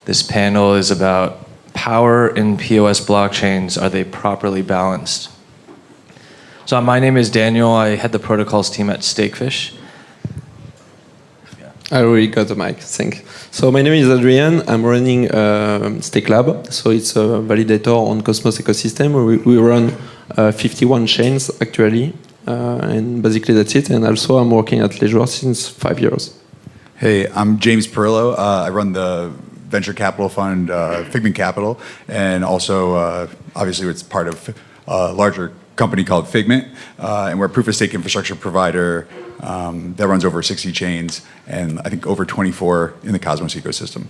This panel is about power in POS blockchains. Are they properly balanced? So my name is Daniel. I head the protocols team at Stakefish. I already got the mic, thanks. So my name is Adrian. I'm running Stake Lab. So it's a validator on Cosmos ecosystem. We run 51 chains actually, and basically that's it. And also I'm working at Ledger since 5 years. Hey, I'm James Perillo. I run the venture capital fund, Figment Capital, and also obviously it's part of a larger company called Figment, and we're a proof-of-stake infrastructure provider that runs over 60 chains, and I think over 24 in the Cosmos ecosystem.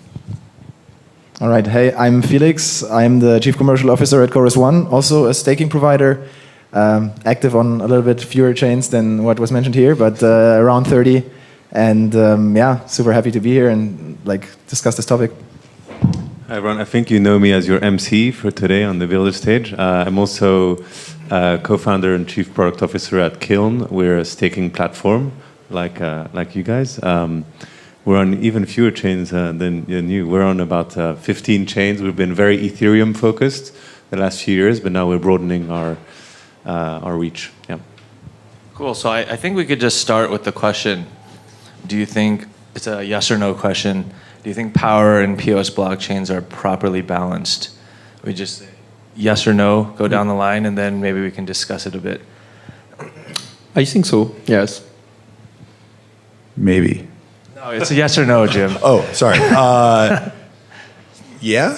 All right. Hey, I'm Felix. I'm the Chief Commercial Officer at Chorus One, also a staking provider, active on a little bit fewer chains than what was mentioned here, but around 30. And yeah, super happy to be here and discuss this topic. Hi, everyone. I think you know me as your MC for today on the Builder stage. I'm also co-founder and chief product officer at Kiln. We're a staking platform, like you guys. We're on even fewer chains than you. We're on about 15 chains. We've been very Ethereum focused the last few years, but now we're broadening our reach. Yeah. Cool. So I think we could just start with the question. Do you think, it's a yes or no question, do you think power in POS blockchains are properly balanced? We just say yes or no, go down the line, and then maybe we can discuss it a bit. I think so, yes. Maybe. No, it's a yes or no, Jim. Oh, sorry. Yeah?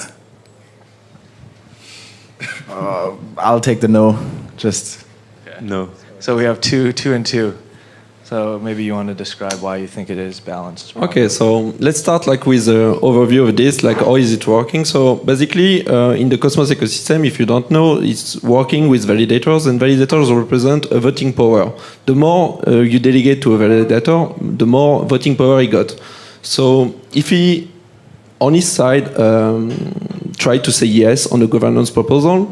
I'll take the no. Just Okay. No. So we have two and two. So maybe you want to describe why you think it is balanced. Okay, so let's start with an overview of this, how is it working? So basically, in the Cosmos ecosystem, if you don't know, it's working with validators, and validators represent a voting power. The more you delegate to a validator, the more voting power he got. So if he, on his side, try to say yes on a governance proposal,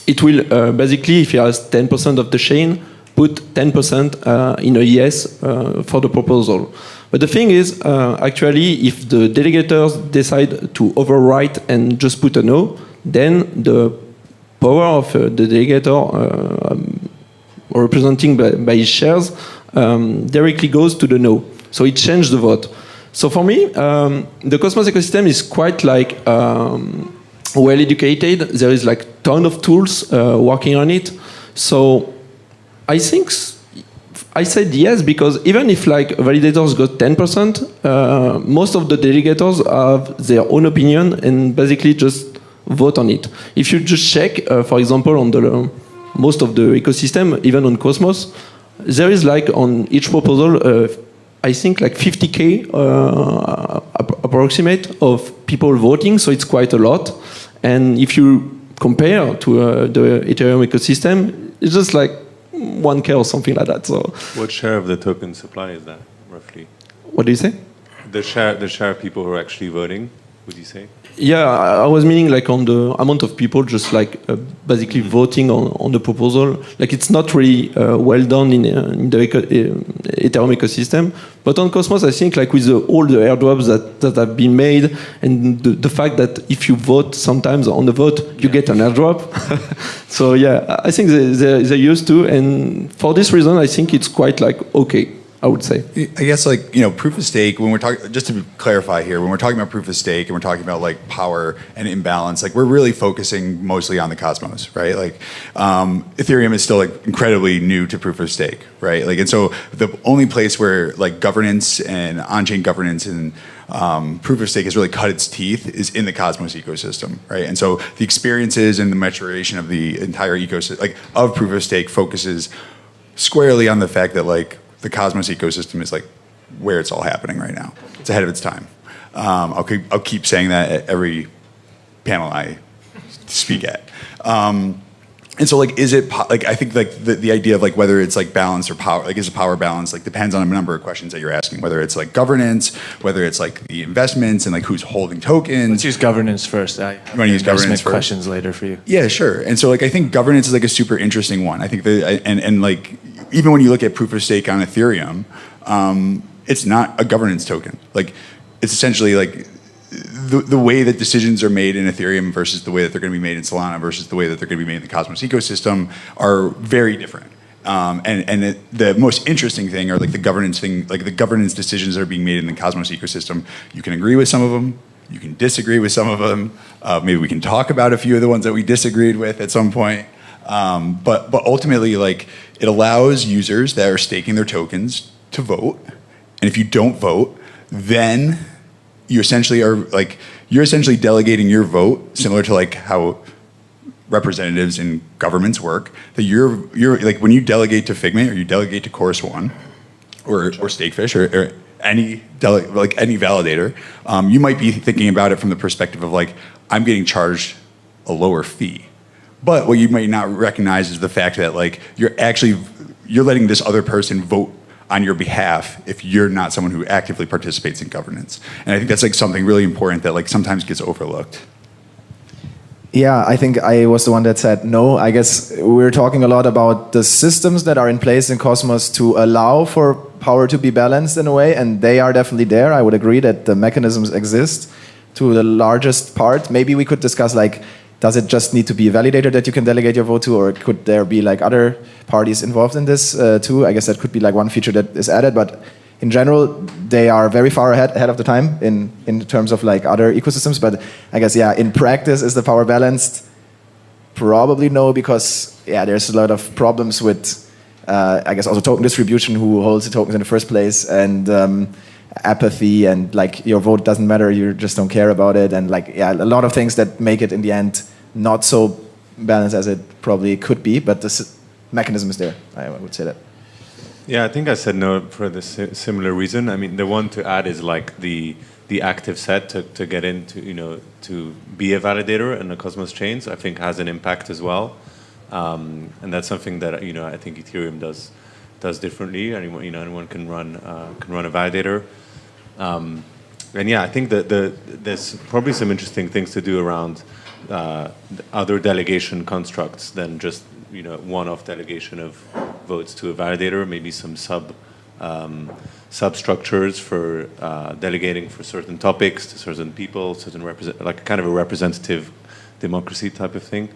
it will basically, if he has 10% of the chain, put 10% in a yes for the proposal. But the thing is, actually, if the delegators decide to overwrite and just put a no, then the power of the delegator representing by his shares directly goes to the no. So it changed the vote. So for me, the Cosmos ecosystem is quite well educated. There is ton of tools working on it. So I think I said yes because even if validators got 10%, most of the delegators have their own opinion and basically just vote on it. If you just check, for example, on the most of the ecosystem, even on Cosmos, there is on each proposal, I think 50K approximate of people voting, so it's quite a lot. And if you compare to the Ethereum ecosystem, it's just 1K or something like that. So, What share of the token supply is that, roughly? What do you say? The share of people who are actually voting, would you say? Yeah, I was meaning on the amount of people just basically voting on the proposal. It's not really well done in the Ethereum ecosystem. But on Cosmos, I think with all the airdrops that have been made and the fact that if you vote sometimes on the vote, you get an airdrop. So yeah, I think they're used to. And for this reason, I think it's quite okay, I would say. I guess proof of stake, when we're talking, just to clarify here, when we're talking about proof of stake and we're talking about power and imbalance, we're really focusing mostly on the Cosmos, right? Ethereum is still incredibly new to proof of stake, right? And so the only place where governance and on-chain governance and proof of stake has really cut its teeth is in the Cosmos ecosystem, right? And so the experiences and the maturation of the entire ecosystem, of proof of stake focuses squarely on the fact that the Cosmos ecosystem is where it's all happening right now. It's ahead of its time. I'll keep saying that at every panel I speak at. And so is it I think the idea of whether it's balance or power, is it power balance, depends on a number of questions that you're asking, whether it's governance, whether it's the investments and who's holding tokens. Let's use governance first. I want to use governance first. Questions later for you. Yeah, sure. And so I think governance is a super interesting one. I think even when you look at proof of stake on Ethereum, it's not a governance token. It's essentially the way that decisions are made in Ethereum versus the way that they're going to be made in Solana versus the way that they're going to be made in the Cosmos ecosystem are very different. The most interesting thing are like the governance thing, like the governance decisions that are being made in the Cosmos ecosystem. You can agree with some of them, you can disagree with some of them. Maybe we can talk about a few of the ones that we disagreed with at some point. But ultimately, like, it allows users that are staking their tokens to vote, and if you don't vote, then you essentially are like, you're essentially delegating your vote, similar to like how representatives in governments work. That you're like, when you delegate to Figment or you delegate to Chorus One or Stakefish or any validator, you might be thinking about it from the perspective of like, I'm getting charged a lower fee. But what you might not recognize is the fact that like you're letting this other person vote on your behalf if you're not someone who actively participates in governance. And I think that's like something really important that like sometimes gets overlooked. Yeah, I think I was the one that said no. I guess we're talking a lot about the systems that are in place in Cosmos to allow for power to be balanced in a way, and they are definitely there. I would agree that the mechanisms exist to the largest part. Maybe we could discuss like, does it just need to be a validator that you can delegate your vote to, or could there be like other parties involved in this too? I guess that could be like one feature that is added, but in general, they are very far ahead of the time in terms of like other ecosystems. But I guess, yeah, in practice, is the power balanced? Probably no, because yeah, there's a lot of problems with, I guess, also token distribution, who holds the tokens in the first place, and apathy, and like your vote doesn't matter, you just don't care about it, and like, yeah, a lot of things that make it in the end not so balanced as it probably could be. But the mechanism is there, I would say that. Yeah, I think I said no for the similar reason. I mean, the one to add is like the active set to get into, you know, to be a validator in the Cosmos chains, I think has an impact as well. And that's something that, you know, I think Ethereum does differently. Anyone can run a validator. And yeah, I think that there's probably some interesting things to do around other delegation constructs than just, you know, one-off delegation of votes to a validator. Maybe some substructures for delegating for certain topics to certain people, like kind of a representative democracy type of thing.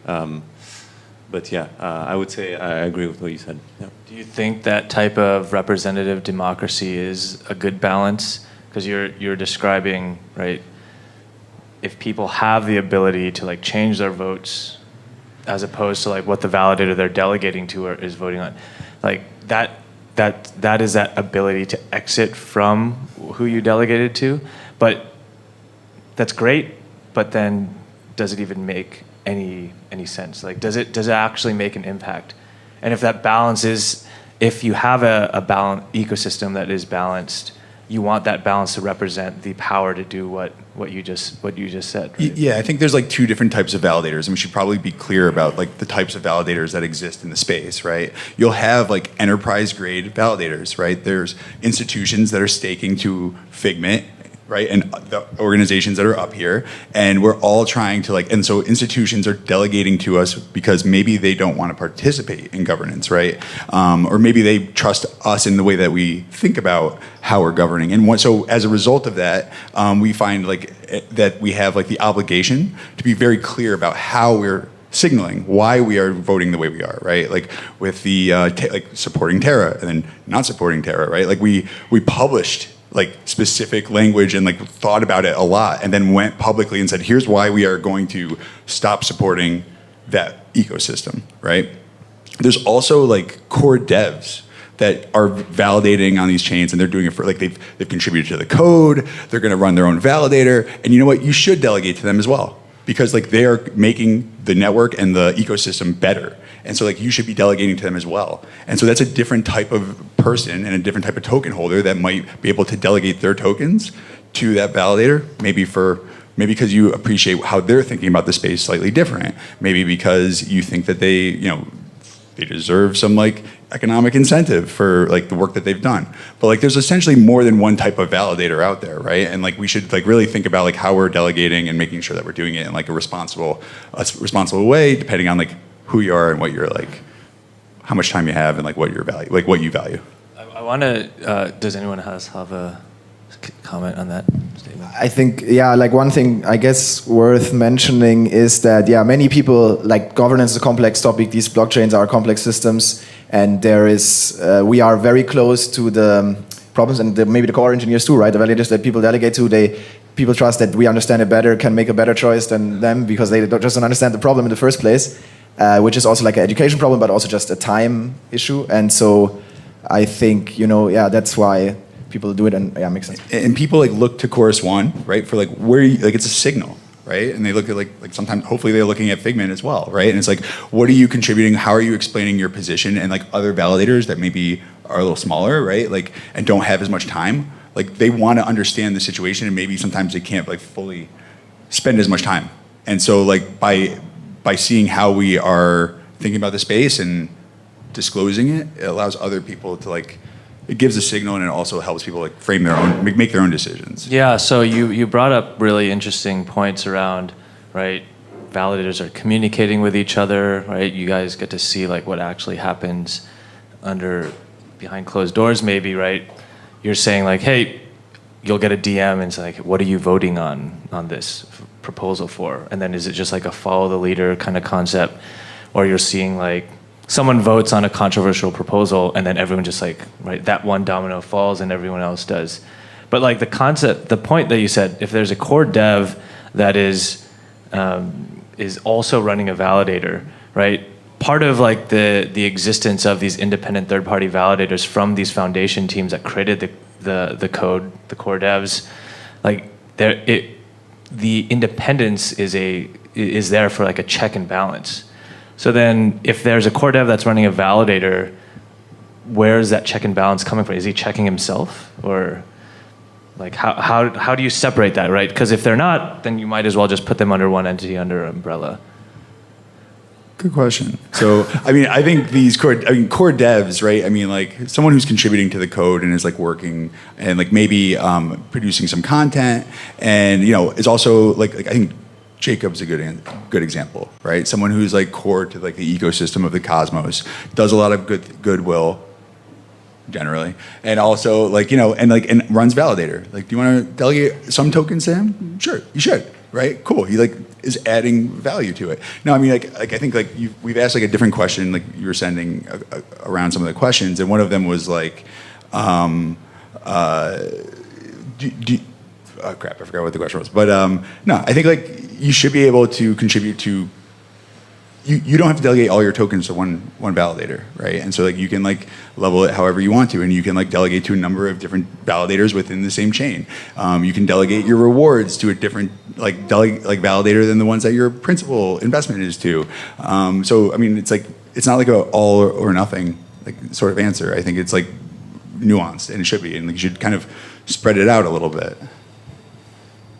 But yeah, I would say I agree with what you said. Yeah. Do you think that type of representative democracy is a good balance? Because you're describing, right, if people have the ability to like change their votes as opposed to like what the validator they're delegating to is voting on, like that is that ability to exit from who you delegated to. But that's great, but then does it even make any sense? Like, does it actually make an impact? And if that balance is, if you have a balanced ecosystem that is balanced, you want that balance to represent the power to do what you just said. Right? Yeah, I think there's like two different types of validators, and we should probably be clear about like the types of validators that exist in the space, right? You'll have like enterprise grade validators, right? There's institutions that are staking to Figment, right? And the organizations that are up here, and we're all trying to like, and so institutions are delegating to us because maybe they don't want to participate in governance, right? Or maybe they trust us in the way that we think about how we're governing. And so as a result of that, we find like that we have like the obligation to be very clear about how we're signaling why we are voting the way we are, right? Like with the like supporting Terra and then not supporting Terra, right? Like we published like specific language and like thought about it a lot, and then went publicly and said, here's why we are going to stop supporting that ecosystem, right? There's also like core devs that are validating on these chains, and they're doing it for like they've contributed to the code, they're gonna run their own validator, and you know what, you should delegate to them as well, because like they are making the network and the ecosystem better. And so like you should be delegating to them as well. And so that's a different type of person and a different type of token holder that might be able to delegate their tokens to that validator, maybe because you appreciate how they're thinking about the space slightly different. Maybe because you think that they, you know, they deserve some like economic incentive for like the work that they've done. But like there's essentially more than one type of validator out there, right? And like we should like really think about like how we're delegating and making sure that we're doing it in like a responsible way, depending on like who you are and what you're like, how much time you have and like what your value, like what you value. I want to. Does anyone have comment on that statement? I think, yeah, like one thing I guess worth mentioning is that, yeah, many people, like governance is a complex topic. These blockchains are complex systems, and there is, we are very close to the problems, and maybe the core engineers too, right? The validators that people delegate to, people trust that we understand it better, can make a better choice than them because they just don't understand the problem in the first place, which is also like an education problem, but also just a time issue. And so I think, yeah, that's why people do it, and yeah, it makes sense. And people like look to Chorus One, right, for like where you, like it's a signal, right? And they look at like sometimes hopefully they're looking at Figment as well, right? And it's like, what are you contributing? How are you explaining your position? And like other validators that maybe are a little smaller, right? Like and don't have as much time. Like they want to understand the situation, and maybe sometimes they can't like fully spend as much time. And so like by seeing how we are thinking about the space and disclosing it, it allows other people to like. It gives a signal, and it also helps people like frame their own, make their own decisions. Yeah. So you brought up really interesting points around, right? Validators are communicating with each other, right? You guys get to see like what actually happens behind closed doors, maybe, right? You're saying like, hey, you'll get a DM, and it's like, what are you voting on this proposal for? And then is it just like a follow the leader kind of concept, or you're seeing like someone votes on a controversial proposal, and then everyone just like, right, that one domino falls and everyone else does. But like the point that you said, if there's a core dev that is also running a validator, right? Part of like the existence of these independent third-party validators from these foundation teams that created the code, the core devs, like the independence is there for like a check and balance. So then if there's a core dev that's running a validator, where is that check and balance coming from? Is he checking himself? Or like how do you separate that, right? Because if they're not, then you might as well just put them under one entity, under an umbrella. Good question. So, I mean, I think core devs, right? I mean, like someone who's contributing to the code and is like working and like maybe producing some content, and is also like I think Jacob's a good example, right? Someone who's like core to like the ecosystem of the Cosmos, does a lot of goodwill, generally, and also like and runs Validator. Like, do you want to delegate some tokens to him? Sure, you should, right? Cool. He like is adding value to it. No, I mean like I think like we've asked like a different question, like you were sending around some of the questions, and one of them was like, oh crap, I forgot what the question was. But no, I think like you should be able to contribute to. You don't have to delegate all your tokens to one validator, right? And so like you can like level it however you want to, and you can like delegate to a number of different validators within the same chain. You can delegate your rewards to a different like validator than the ones that your principal investment is to. So I mean, it's not like a all or nothing like sort of answer. I think it's like nuanced, and it should be, and like you should kind of spread it out a little bit.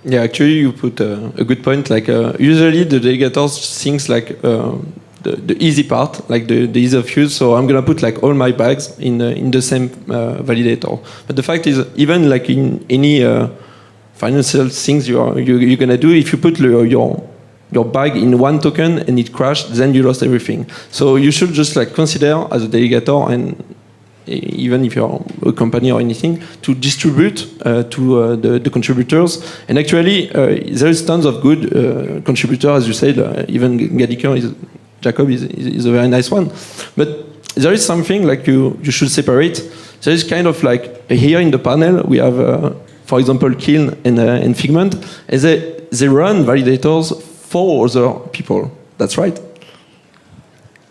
Yeah, actually, you put a good point. Like usually, the delegators thinks like the easy part, like the ease of use. So I'm gonna put like all my bags in the same validator. But the fact is, even like in any financial things you're gonna do, if you put your bag in one token and it crashed, then you lost everything. So you should just like consider as a delegator, and even if you're a company or anything, to distribute to the contributors. And actually, there is tons of good contributors, as you said. Even Jacob is a very nice one. But there is something like you should separate. There is kind of like here in the panel we have, for example, Kiln and Figment, and they run validators for other people. That's right.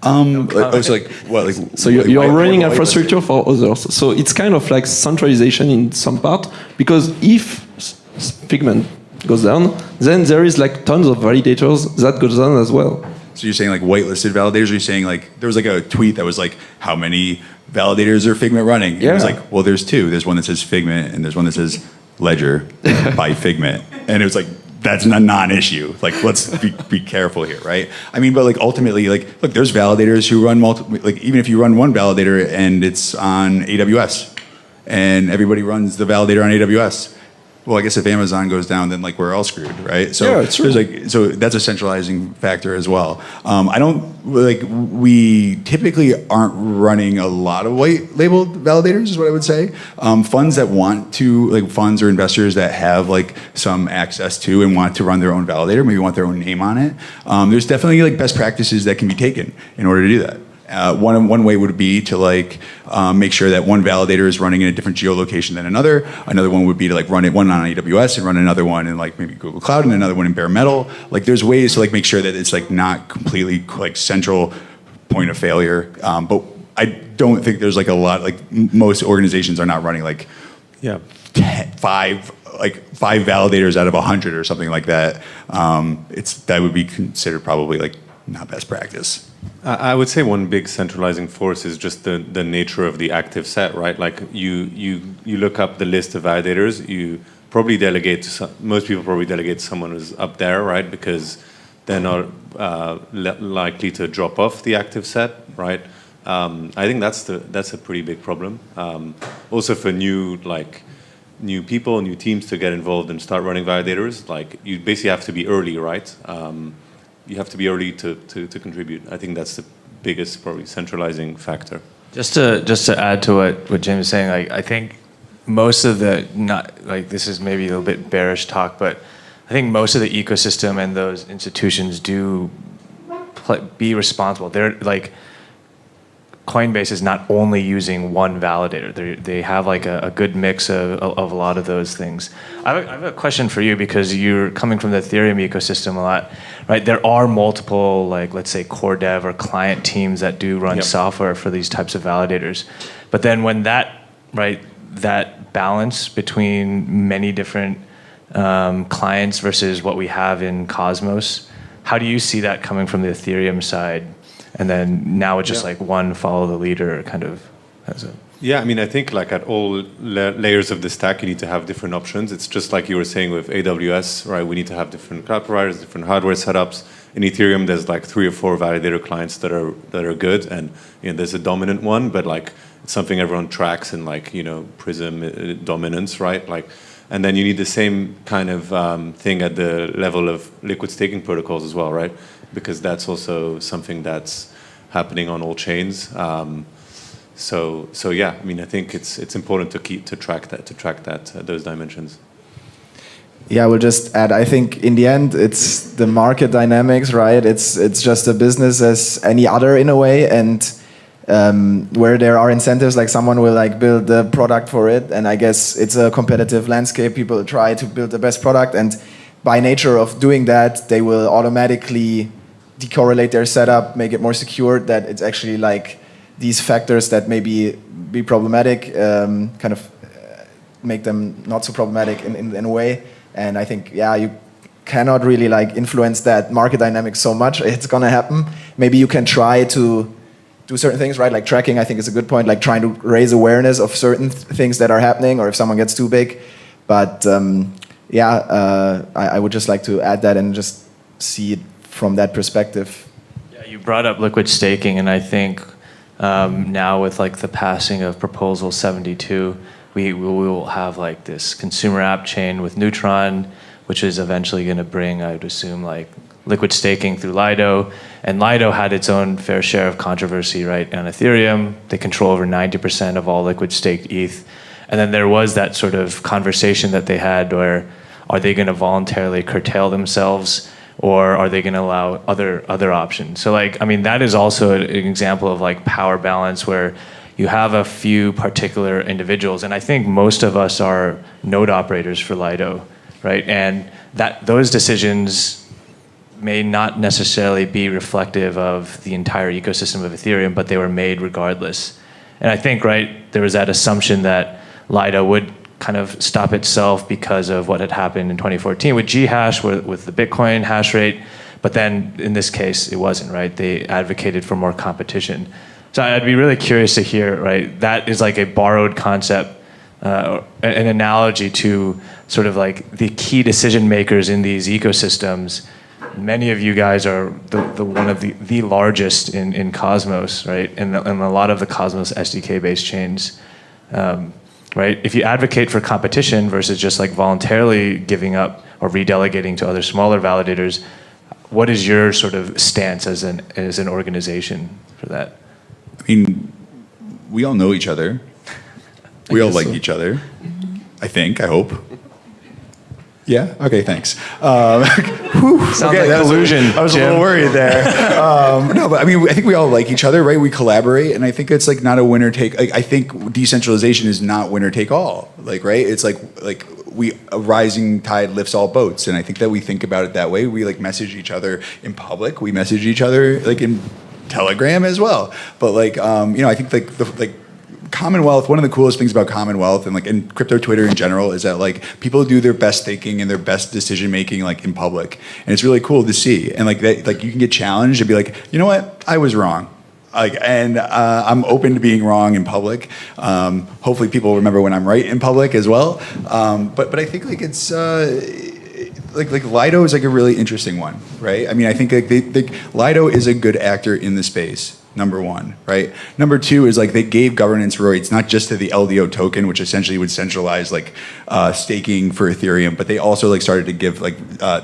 It's like what? Like, so you're running infrastructure for others. So it's kind of like centralization in some part, because if Figment goes down, then there is like tons of validators that goes down as well. So you're saying like whitelisted validators? Or you're saying like there was like a tweet that was like, how many validators are Figment running? Yeah. It was like, well, there's two. There's one that says Figment, and there's one that says Ledger by Figment, and it was like, that's a non-issue. Like, let's be careful here, right? I mean, but like ultimately, like, look, there's validators who run like even if you run one validator and it's on AWS, and everybody runs the validator on AWS, well, I guess if Amazon goes down, then like we're all screwed, right? So Yeah, it's true. there's like, so that's a centralizing factor as well. I don't like, we typically aren't running a lot of white labeled validators is what I would say. Funds that want to, like funds or investors that have like some access to and want to run their own validator, maybe want their own name on it. There's definitely like best practices that can be taken in order to do that. One way would be to like make sure that one validator is running in a different geolocation than another. Another one would be to like run it one on AWS and run another one in like maybe Google Cloud and another one in bare metal. Like there's ways to like make sure that it's like not completely like central point of failure. But I don't think there's like a lot, like most organizations are not running like Yeah. five validators out of 100 or something like that. That would be considered probably like not best practice. I would say one big centralizing force is just the nature of the active set, right? Like you look up the list of validators, you probably delegate to most people probably delegate to someone who's up there, right? Because they're not likely to drop off the active set, right? I think that's a pretty big problem. Also for new people, new teams to get involved and start running validators, like you basically have to be early, right? You have to be early to contribute. I think that's the biggest probably centralizing factor. Just to add to what James is saying, like I think most of the this is maybe a little bit bearish talk, but I think most of the ecosystem and those institutions do be responsible. They're like Coinbase is not only using one validator. They have like a good mix of a lot of those things. I have a question for you because you're coming from the Ethereum ecosystem a lot, right? There are multiple, like let's say core dev or client teams that do run software for these types of validators. But then when that balance between many different clients versus what we have in Cosmos, how do you see that coming from the Ethereum side? And then now it's just like one follow the leader kind of has a... Yeah, I mean, I think like at all layers of the stack, you need to have different options. It's just like you were saying with AWS, right? We need to have different cloud providers, different hardware setups. In Ethereum, there's like 3 or 4 validator clients that are good, and there's a dominant one, but like it's something everyone tracks in like Prism dominance, right? Like, and then you need the same kind of thing at the level of liquid staking protocols as well, right? Because that's also something that's happening on all chains. So yeah, I mean, I think it's important to track those dimensions. Yeah, I will just add, I think in the end, it's the market dynamics, right? It's just a business as any other in a way, and where there are incentives, like someone will like build the product for it, and I guess it's a competitive landscape. People try to build the best product, and by nature of doing that, they will automatically decorrelate their setup, make it more secure, that it's actually like these factors that maybe be problematic, kind of make them not so problematic in a way. And I think, yeah, you cannot really like influence that market dynamic so much. It's gonna happen. Maybe you can try to do certain things, right? Like tracking, I think is a good point, like trying to raise awareness of certain things that are happening, or if someone gets too big. But I would just like to add that and just see it from that perspective. Yeah, you brought up liquid staking, and I think now with like the passing of Proposal 72, we will have like this consumer app chain with Neutron, which is eventually going to bring, I would assume, like liquid staking through Lido. And Lido had its own fair share of controversy, right? On Ethereum, they control over 90% of all liquid staked ETH. And then there was that sort of conversation that they had where, are they going to voluntarily curtail themselves, or are they going to allow other options? So like, I mean, that is also an example of like power balance where you have a few particular individuals, and I think most of us are node operators for Lido, right? And that those decisions may not necessarily be reflective of the entire ecosystem of Ethereum, but they were made regardless. And I think, right, there was that assumption that Lido would kind of stop itself because of what had happened in 2014 with Ghash, with the Bitcoin hash rate. But then in this case, it wasn't, right? They advocated for more competition. So I'd be really curious to hear, right? That is like a borrowed concept, an analogy to sort of like the key decision makers in these ecosystems. Many of you guys are one of the largest in Cosmos, right? And a lot of the Cosmos SDK-based chains. right? If you advocate for competition versus just like voluntarily giving up or redelegating to other smaller validators, what is your sort of stance as an organization for that? I mean, we all know each other. We all like each other. I think, I hope. Yeah? Okay, thanks. Sounds like collusion, I was a little worried there. No, but I mean, I think we all like each other, right? We collaborate, and I think it's like not a winner take. Like, I think decentralization is not winner take all. Like, right? It's like a rising tide lifts all boats, and I think that we think about it that way. We like message each other in public. We message each other like in Telegram as well. But like, I think like Commonwealth, one of the coolest things about Commonwealth and like in crypto Twitter in general is that like people do their best thinking and their best decision making like in public, and it's really cool to see. And like that, like you can get challenged and be like, you know what, I was wrong. Like, and I'm open to being wrong in public. Hopefully, people remember when I'm right in public as well. But I think like it's. Like Lido is like a really interesting one, right? I mean, I think like Lido is a good actor in the space. Number one, right? Number two is like they gave governance rights not just to the LDO token, which essentially would centralize like staking for Ethereum, but they also like started to give like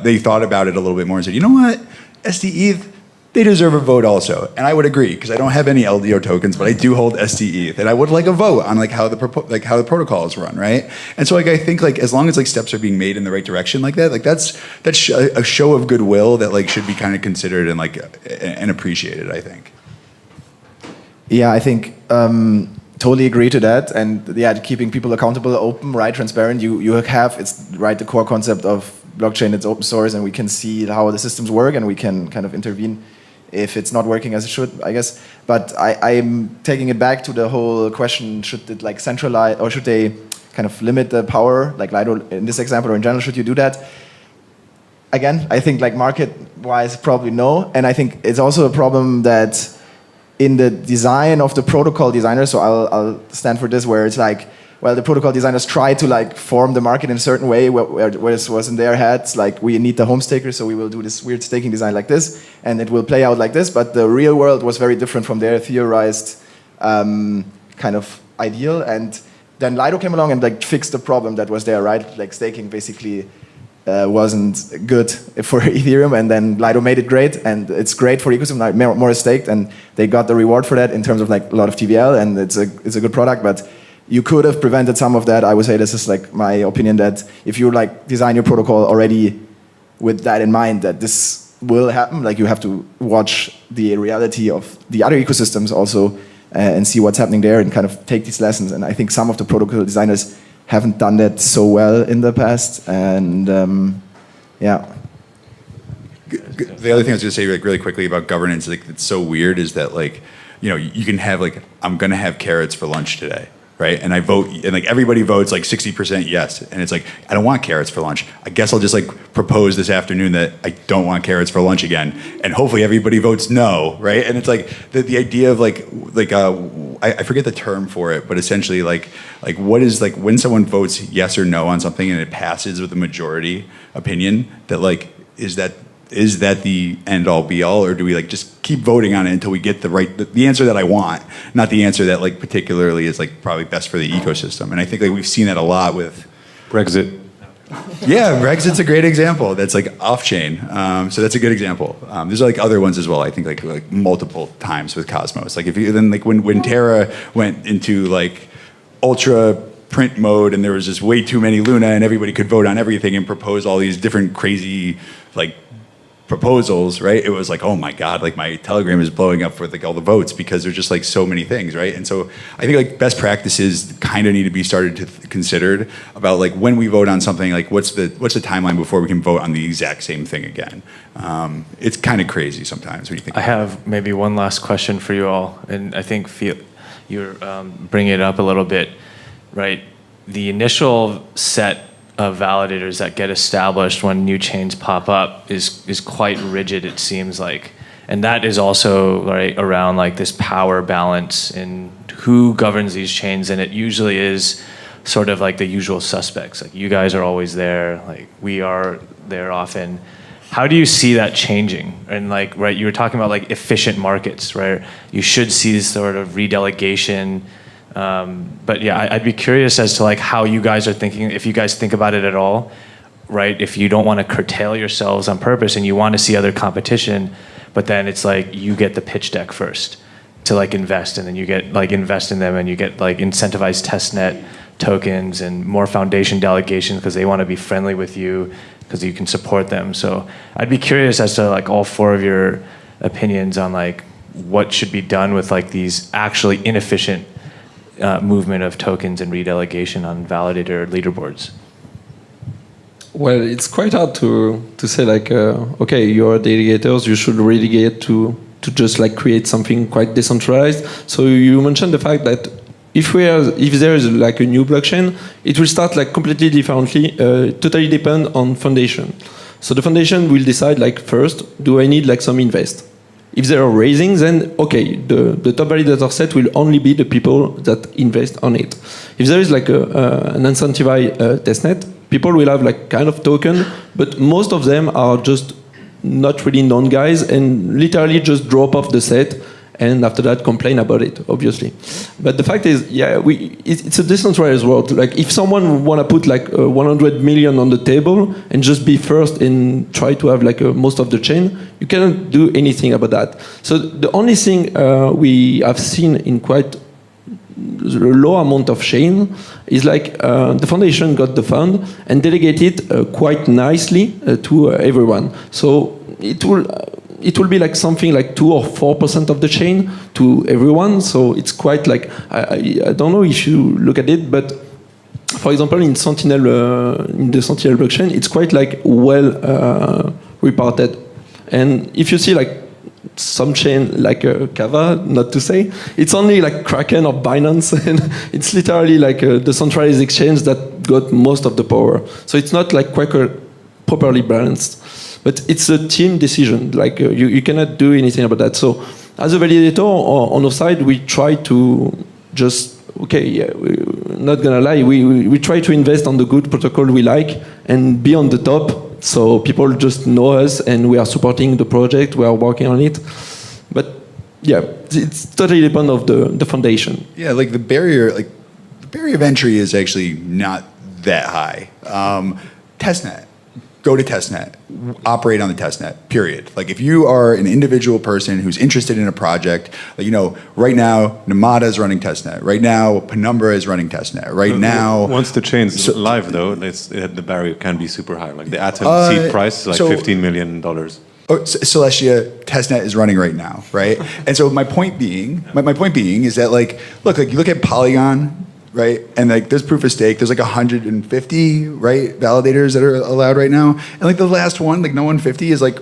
they thought about it a little bit more and said, you know what, SDETH, they deserve a vote also, and I would agree because I don't have any LDO tokens, but I do hold SDETH, and I would like a vote on like how the protocol is run, right? And so like I think like as long as like steps are being made in the right direction like that, like that's a show of goodwill that like should be kind of considered and like and appreciated, I think. Yeah, I think totally agree to that, and yeah, keeping people accountable, open, right, transparent. You have it's right the core concept of blockchain. It's open source, and we can see how the systems work, and we can kind of intervene if it's not working as it should, I guess. But I'm taking it back to the whole question: should it like centralize, or should they kind of limit the power, like Lido in this example, or in general, should you do that? Again, I think like market-wise, probably no, and I think it's also a problem that in the design of the protocol designers, so I'll stand for this, where it's like, well, the protocol designers try to like form the market in a certain way where it was in their heads, like we need the home stakers, so we will do this weird staking design like this, and it will play out like this, but the real world was very different from their theorized kind of ideal, and then Lido came along and like fixed the problem that was there, right? Like staking basically wasn't good for Ethereum, and then Lido made it great, and it's great for ecosystem. Like more is staked, and they got the reward for that in terms of like a lot of TVL, and it's a good product. But you could have prevented some of that. I would say this is like my opinion, that if you like design your protocol already with that in mind, that this will happen, like you have to watch the reality of the other ecosystems also and see what's happening there and kind of take these lessons. And I think some of the protocol designers haven't done that so well in the past, and yeah. The other thing I was going to say like really quickly about governance, like it's so weird, is that like, you know, you can have like, I'm going to have carrots for lunch today, right? And I vote, and like everybody votes like 60% yes, and it's like, I don't want carrots for lunch. I guess I'll just like propose this afternoon that I don't want carrots for lunch again, and hopefully everybody votes no, right? And it's like the idea of like I forget the term for it, but essentially like what is like when someone votes yes or no on something and it passes with a majority opinion, that like is that the end all be all, or do we like just keep voting on it until we get the answer that I want, not the answer that like particularly is like probably best for the ecosystem? And I think like we've seen that a lot with Brexit. Yeah, Brexit's a great example. That's like off-chain. So that's a good example. There's like other ones as well. I think like multiple times with Cosmos. Like if you then like when Terra went into like ultra print mode and there was just way too many Luna and everybody could vote on everything and propose all these different crazy like proposals, right? It was like, oh my God, like my Telegram is blowing up for like all the votes because there's just like so many things, right? And so I think like best practices kind of need to be started to considered about like when we vote on something, like what's the timeline before we can vote on the exact same thing again? It's kind of crazy sometimes when you think. I have maybe one last question for you all, and I think you're bringing it up a little bit, right? The initial set of validators that get established when new chains pop up is quite rigid, it seems like, and that is also right around like this power balance in who governs these chains, and it usually is sort of like the usual suspects. Like you guys are always there, like we are there often. How do you see that changing? And like, right, you were talking about like efficient markets, right? You should see this sort of redelegation But yeah, I'd be curious as to like how you guys are thinking, if you guys think about it at all, right? If you don't want to curtail yourselves on purpose and you want to see other competition, but then it's like you get the pitch deck first to like invest, and then you get like invest in them, and you get like incentivized testnet tokens and more foundation delegation because they want to be friendly with you because you can support them. So I'd be curious as to like all four of your opinions on like what should be done with like these actually inefficient movement of tokens and redelegation on validator leaderboards. Well, it's quite hard to say like, okay, you're delegators, you should relegate to just like create something quite decentralized. So you mentioned the fact that if there is like a new blockchain, it will start like completely differently, totally depend on foundation. So the foundation will decide like first, do I need like some invest? If there are raisings, then okay, the top validator set will only be the people that invest on it. If there is like an incentivized testnet, people will have like kind of token, but most of them are just not really known guys and literally just drop off the set and after that complain about it, obviously. But the fact is, yeah, it's a decentralized world. Like if someone want to put like 100 million on the table and just be first and try to have like most of the chain, you cannot do anything about that. So the only thing we have seen in quite low amount of chain is like the foundation got the fund and delegated quite nicely to everyone. So it will be like something like 2 or 4% of the chain to everyone. So it's quite like I don't know if you look at it, but for example in Sentinel in the Sentinel blockchain, it's quite like well reported. And if you see like some chain like Kava, not to say, it's only like Kraken or Binance, and it's literally like the centralized exchange that got most of the power. So it's not like quite properly balanced. But it's a team decision. Like you cannot do anything about that. So as a validator on our side, we try to just, okay, yeah, we're not gonna lie, we try to invest on the good protocol we like and be on the top. So people just know us and we are supporting the project, we are working on it. But yeah, it's totally depend of the foundation. Yeah, like the barrier of entry is actually not that high. Testnet. Go to testnet, operate on the testnet, period. Like if you are an individual person who's interested in a project, like, you know, right now, Namada is running testnet. Right now, Penumbra is running testnet. Right now... Once the chain's live though, the barrier can be super high. Like the Atom seed price is like $15 million. Oh, Celestia testnet is running right now, right? And so my point being is that like, look, like you look at Polygon, right? And like there's proof of stake, there's like 150, right, validators that are allowed right now. And like the last one, like no 150 is like,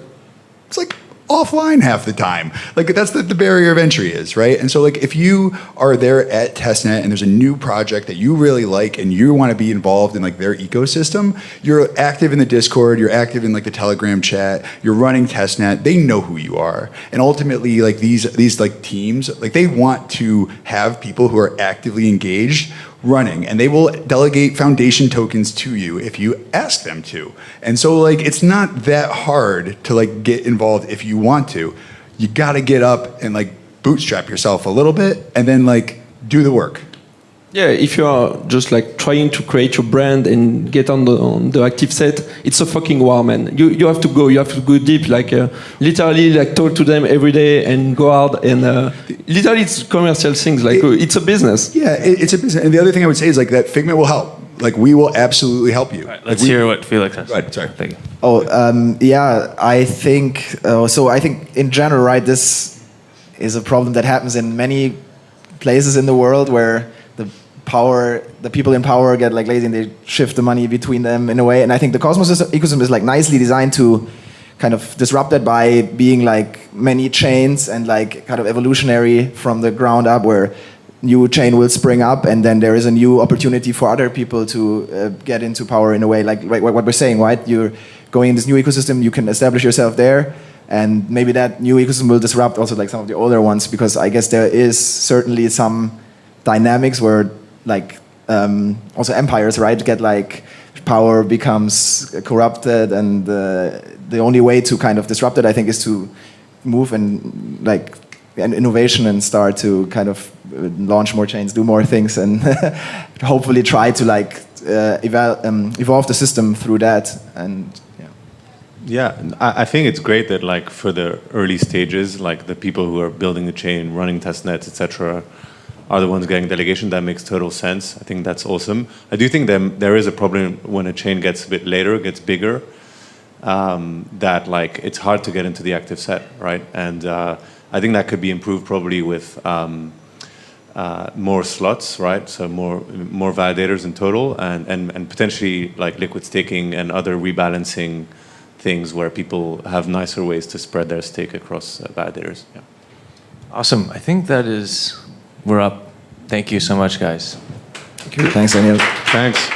it's like offline half the time. Like that's the barrier of entry is, right? And so like if you are there at testnet and there's a new project that you really like and you want to be involved in like their ecosystem, you're active in the Discord, you're active in like the Telegram chat, you're running testnet, they know who you are. And ultimately like these like teams, like they want to have people who are actively engaged running, and they will delegate foundation tokens to you if you ask them to. And so like it's not that hard to like get involved if you want to. You got to get up and like bootstrap yourself a little bit and then like do the work. Yeah, if you are just like trying to create your brand and get on the active set, it's a fucking war, man. You have to go deep, like literally like talk to them every day and go hard and literally it's commercial things, like it's a business. Yeah, it's a business. And the other thing I would say is like that Figment will help. Like we will absolutely help you. Right, let's hear what Felix has. Go ahead, sorry. Thank you. Oh, yeah, I think, so I think in general, right, this is a problem that happens in many places in the world where the people in power get like lazy and they shift the money between them in a way. And I think the Cosmos ecosystem is like nicely designed to kind of disrupt that by being like many chains and like kind of evolutionary from the ground up, where new chain will spring up and then there is a new opportunity for other people to get into power in a way, like what we're saying, right? You're going in this new ecosystem, you can establish yourself there, and maybe that new ecosystem will disrupt also like some of the older ones, because I guess there is certainly some dynamics where like also empires, right, get like power becomes corrupted, and the only way to kind of disrupt it, I think, is to move and like an innovation and start to kind of launch more chains, do more things, and hopefully try to like evolve the system through that. And yeah, I think it's great that like for the early stages, like the people who are building the chain, running test nets, etc., are the ones getting delegation. That makes total sense. I think that's awesome. I do think there is a problem when a chain gets a bit later, gets bigger, that like it's hard to get into the active set, right? And I think that could be improved probably with more slots, right? So more validators in total, and potentially like liquid staking and other rebalancing things where people have nicer ways to spread their stake across validators. Yeah. Awesome. I think we're up. Thank you so much, guys. thanks, Daniel. Thanks.